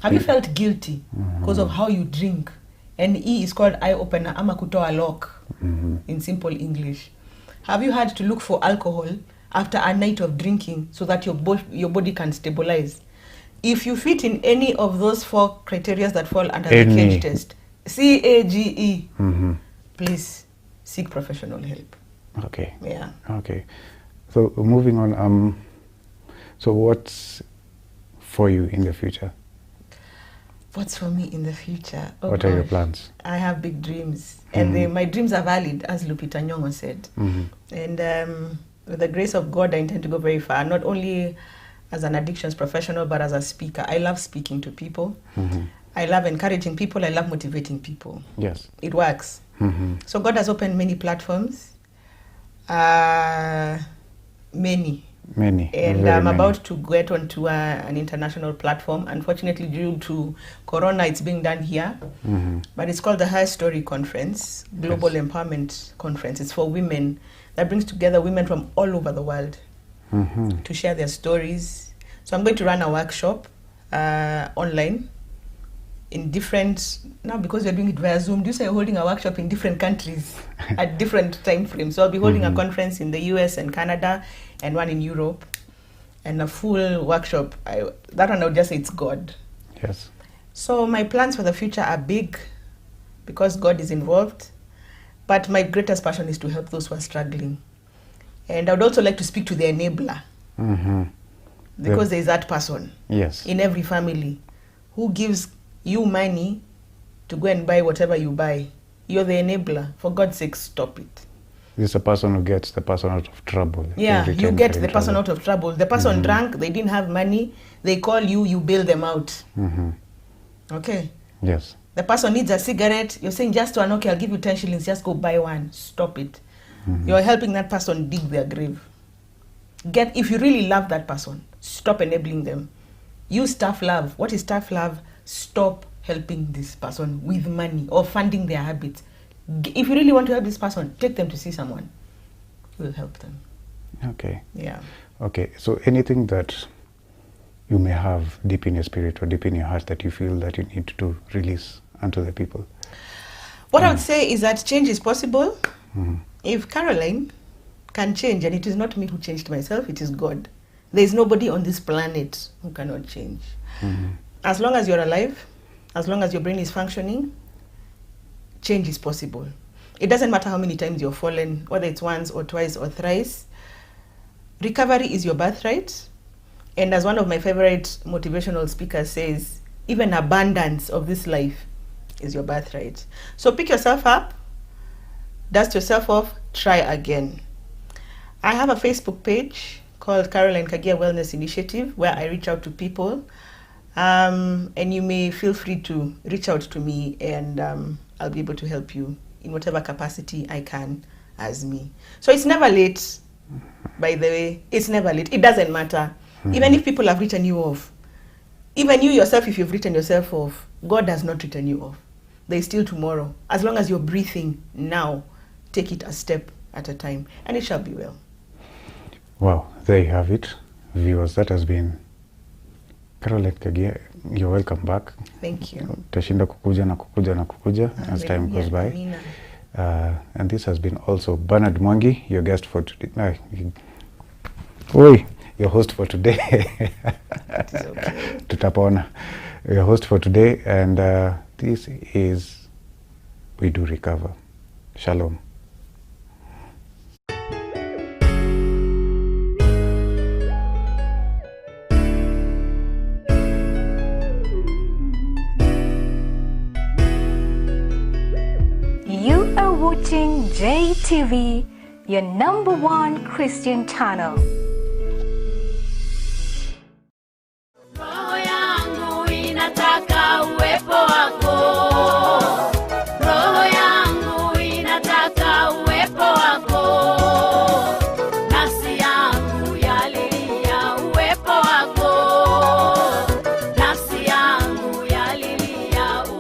C: Have you felt guilty because of how you drink? And E is called eye opener, ama kutoa lock, in simple English. Have you had to look for alcohol after a night of drinking so that your body can stabilize? If you fit in any of those 4 criteria that fall under the cage test, C-A-G-E, please seek professional help.
B: Okay.
C: Yeah.
B: Okay. So moving on, so what's for you in the future?
C: What's for me in the future? Oh,
B: what are your plans?
C: I have big dreams, and my dreams are valid, as Lupita Nyong'o said. And with the grace of God, I intend to go very far, not only as an addictions professional, but as a speaker. I love speaking to people. I love encouraging people. I love motivating people.
B: Yes.
C: It works. So God has opened many platforms, many. And I'm about to get onto an international platform. Unfortunately, due to Corona, it's being done here. But it's called the High Story Conference, Global Empowerment Conference. It's for women, that brings together women from all over the world to share their stories. So I'm going to run a workshop online in different, now because we're doing it via Zoom, do you say you're holding a workshop in different countries at different time frames? So I'll be holding a conference in the US and Canada, and one in Europe, and a full workshop. That one I would just say it's God.
B: Yes.
C: So my plans for the future are big because God is involved, but my greatest passion is to help those who are struggling. And I would also like to speak to the enabler, because there is that person in every family who gives you money to go and buy whatever you buy. You're the enabler. For God's sake, stop it.
B: This is a person who gets the person out of trouble.
C: Yeah, you get the person out of trouble. The person drank, they didn't have money, they call you, you bail them out. Okay? Yes. The person needs a cigarette, you're saying just one, okay, I'll give you 10 shillings, just go buy one. Stop it. You're helping that person dig their grave. If you really love that person, stop enabling them. Use tough love. What is tough love? Stop helping this person with money or funding their habits. If you really want to help this person, take them to see someone who will help them.
B: Okay.
C: Yeah.
B: Okay, so anything that you may have deep in your spirit or deep in your heart that you feel that you need to release unto the people?
C: What I would say is that change is possible. If Caroline can change, and it is not me who changed myself, it is God. There is nobody on this planet who cannot change. As long as you're alive, as long as your brain is functioning, change is possible. It doesn't matter how many times you've fallen, whether it's once or twice or thrice. Recovery is your birthright. And as one of my favorite motivational speakers says, even abundance of this life is your birthright. So pick yourself up, dust yourself off, try again. I have a Facebook page called Caroline Kagia Wellness Initiative, where I reach out to people. And you may feel free to reach out to me, and I'll be able to help you in whatever capacity I can as me. So it's never late, by the way. It's never late. It doesn't matter. Even if people have written you off, even you yourself, if you've written yourself off, God has not written you off. There is still tomorrow. As long as you're breathing now, take it a step at a time, and it shall be well.
B: Wow, there you have it. Viewers, that has been Caroline Kagia. You're welcome back.
C: Thank you.
B: Tashinda kukuja as time goes by. And this has been also Bernard Mwangi, your guest for today. Your host for today.
C: Okay.
B: Tutapona. Your host for today, and this is We Do Recover. Shalom.
A: You are watching Jtv, your #1 Christian channel.